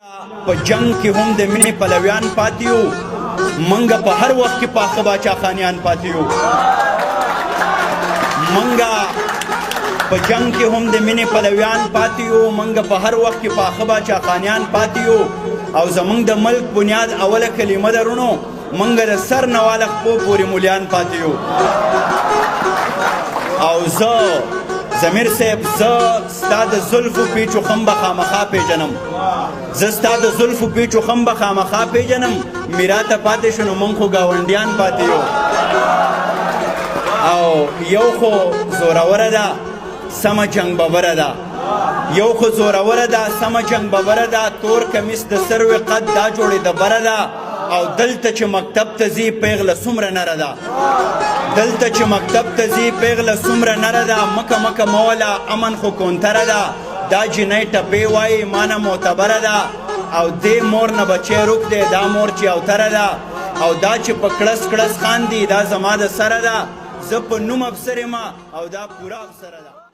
په جنگ کې هم د مینې پلویان پاتې یو، منګه په هر وخت کې پاخه باچا خانیان پاتې یو. منګه په جنگ کې هم د مینې پلویان پاتې یو، منګه په هر وخت کې پاخه باچا خانیان پاتې یو. او زمونږ د ملک بنیاد اوله کلمه درونو، منګه د سر نه واله خپو پورې مولیان پاتې یو. او زه ضمیر صاحب، زه ستا د زلفو پیچو خم به خامخا پیژنم، زه ستا د زلفو پیچو خم به خامخا پیژنم. میراته پاتې شو نو موږ خو ګاونډیان پاتې یو. او یو خو زوروره ده سمه جنګ ببره ده، یو خو زوروره ده سمه جنګ ببره ده. تور کمیس د سروې قد دا جوړې د بره ده، او دلته چې مکتب ته ځي پیغله څومره نره ده، دلته چې مکتب ته ځي پیغله څومره نره ده. مکه مکه موله امن خو کونتره ده، دا جنۍ ټپې وایي مانه معتبره ده. او دې مور نه بچی روک دی، دا مور چې اوتره ده. او دا چې په کړس کړس خاندي دا زما د سره ده. زه په نوم افسر یم او دا پوره افسره ده.